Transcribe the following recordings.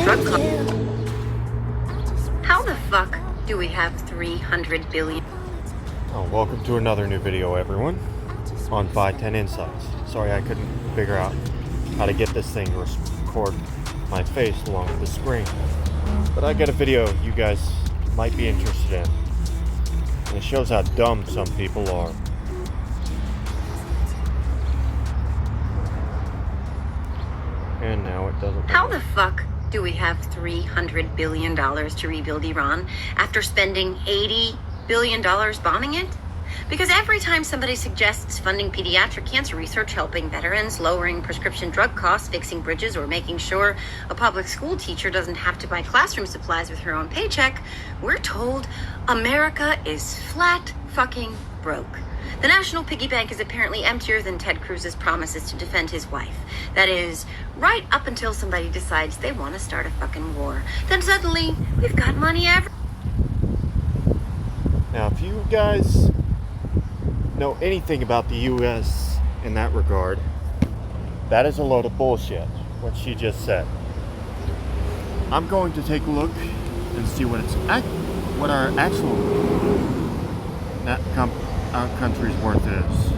drug costs. How the fuck do we have 300 billion? Oh, welcome to another new video, everyone, on 510 Insights. Sorry I couldn't figure out how to get this thing to record my face along with the screen. But I got a video you guys might be interested in. And it shows how dumb some people are. And now it doesn't. How the fuck do we have $300 billion to rebuild Iran after spending $80 billion bombing it? Because every time somebody suggests funding pediatric cancer research, helping veterans, lowering prescription drug costs, fixing bridges, or making sure a public school teacher doesn't have to buy classroom supplies with her own paycheck, we're told America is flat fucking broke. The national piggy bank is apparently emptier than Ted Cruz's promises to defend his wife. That is, right up until somebody decides they want to start a fucking war. Then suddenly, we've got money everywhere. Now, if you guys know anything about the U.S. in that regard, that is a load of bullshit, what she just said. I'm going to take a look and see what our actual country's worth is.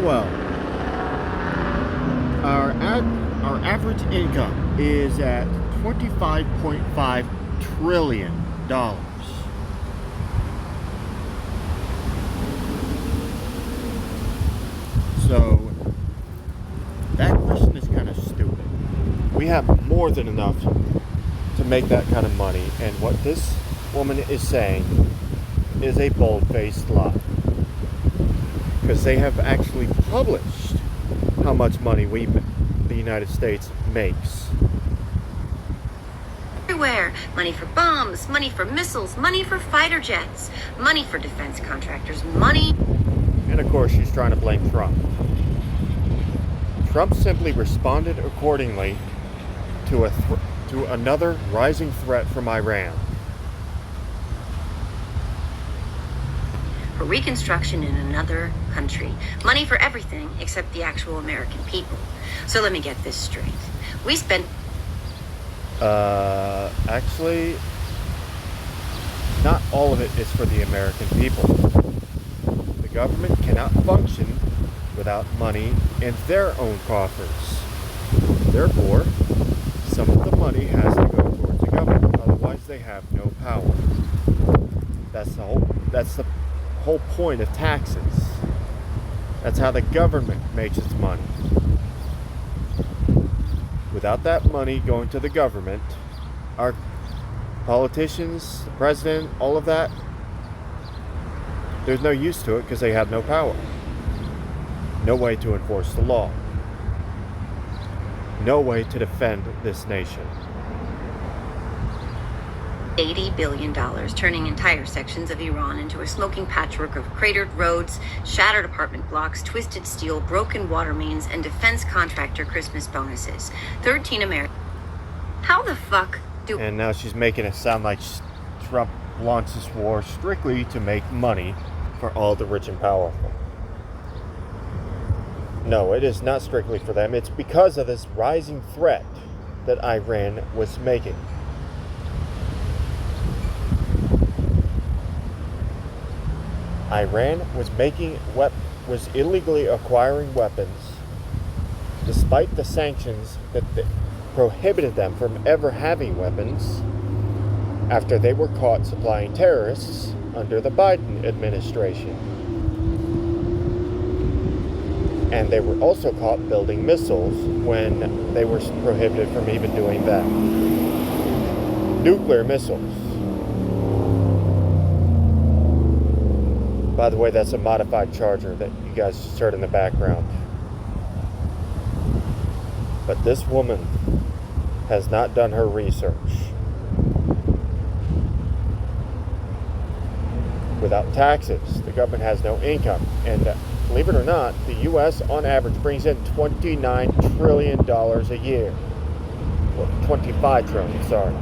Well. Our average income is at $25.5 trillion. So that question is kind of stupid. We have more than enough to make that kind of money, and what this woman is saying is a bold-faced lie. Because they have actually published how much money the United States makes. Everywhere. Money for bombs, money for missiles, money for fighter jets, money for defense contractors, money. And of course, she's trying to blame Trump. Trump simply responded accordingly to another rising threat from Iran. For reconstruction in another country. Money for everything except the actual American people. So let me get this straight. We spent... Actually, not all of it is for the American people. The government cannot function without money in their own coffers. Therefore, some of the money has to go towards the government. Otherwise, they have no power. That's the whole point of taxes. That's how the government makes its money. Without that money going to the government, our politicians, the president, all of that, there's no use to it because they have no power. No way to enforce the law. No way to defend this nation. $80 billion, turning entire sections of Iran into a smoking patchwork of cratered roads, shattered apartment blocks, twisted steel, broken water mains, and defense contractor Christmas bonuses. 13 Americans. How the fuck do... And now she's making it sound like Trump launched this war strictly to make money for all the rich and powerful. No, it is not strictly for them. It's because of this rising threat that Iran was making. Iran was illegally acquiring weapons despite the sanctions that prohibited them from ever having weapons after they were caught supplying terrorists under the Biden administration. And they were also caught building missiles when they were prohibited from even doing that. Nuclear missiles. By the way, that's a modified Charger that you guys just heard in the background. But this woman has not done her research. Without taxes, the government has no income. And believe it or not, the U.S. on average brings in $29 trillion a year. Well, 25 trillion, sorry.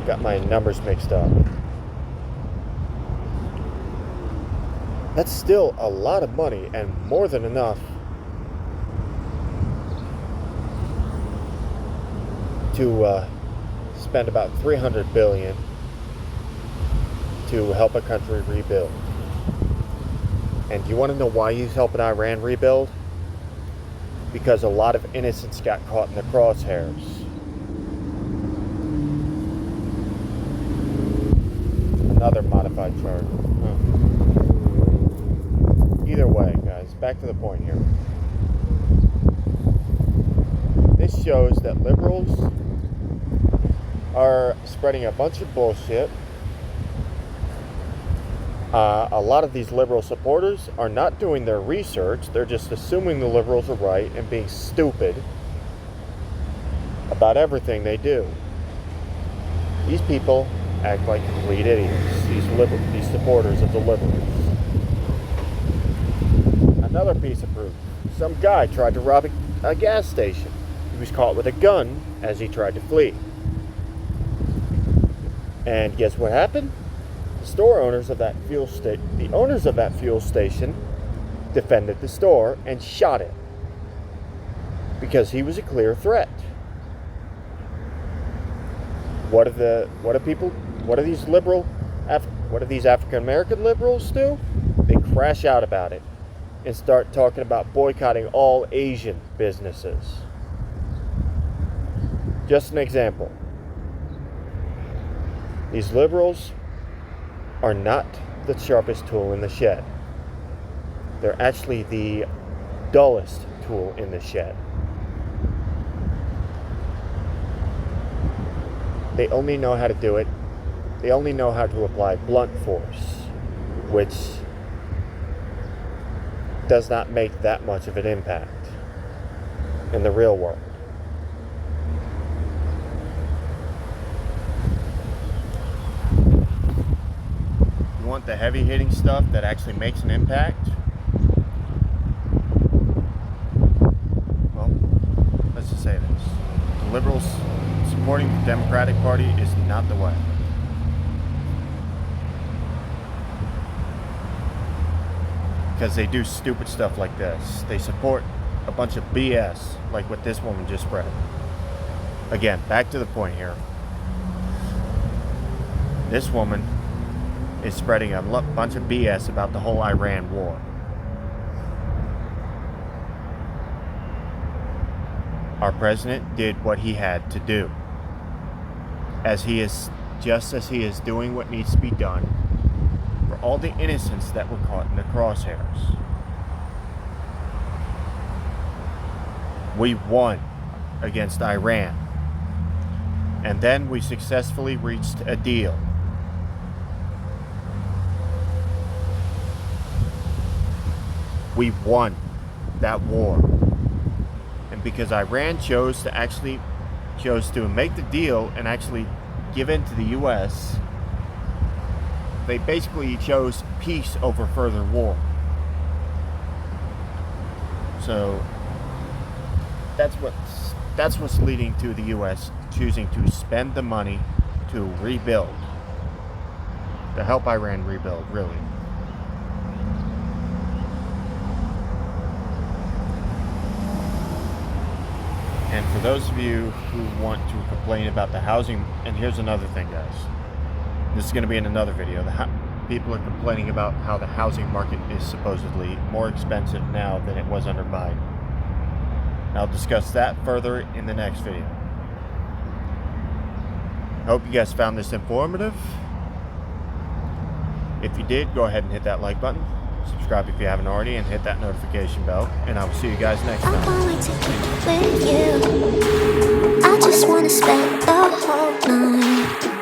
Got my numbers mixed up. That's still a lot of money and more than enough to spend about $300 billion to help a country rebuild. And you want to know why he's helping Iran rebuild? Because a lot of innocents got caught in the crosshairs. Another modified chart. Either way, guys, back to the point here. This shows that liberals are spreading a bunch of bullshit. A lot of these liberal supporters are not doing their research. They're just assuming the liberals are right and being stupid about everything they do. These people act like complete idiots. These supporters of the liberals. Another piece of proof. Some guy tried to rob a gas station. He was caught with a gun as he tried to flee. And guess what happened? The owners of that fuel station defended the store and shot him because he was a clear threat. What do these African American liberals do? They crash out about it and start talking about boycotting all Asian businesses. Just an example. These liberals are not the sharpest tool in the shed. They're actually the dullest tool in the shed. They only know how to do it. They only know how to apply blunt force, which does not make that much of an impact in the real world. You want the heavy hitting stuff that actually makes an impact? Well, let's just say this. The liberals supporting the Democratic Party is not the way. Because they do stupid stuff like this. They support a bunch of BS like what this woman just spread. Again, back to the point here. This woman is spreading a bunch of BS about the whole Iran war. Our president did what he had to do. Just as he is doing what needs to be done for all the innocents that were caught in the crosshairs. We won against Iran. And then we successfully reached a deal. We won that war. And because Iran chose to make the deal and actually give in to the U.S., they basically chose peace over further war. So that's what's leading to the U.S. choosing to spend the money to rebuild, to help Iran rebuild, really. And for those of you who want to complain about the housing, and here's another thing, guys. This is going to be in another video. People are complaining about how the housing market is supposedly more expensive now than it was under Biden. I'll discuss that further in the next video. I hope you guys found this informative. If you did, go ahead and hit that like button. Subscribe if you haven't already, and hit that notification bell. And I will see you guys next time. I'm going to be with you. I just want to spend the whole night.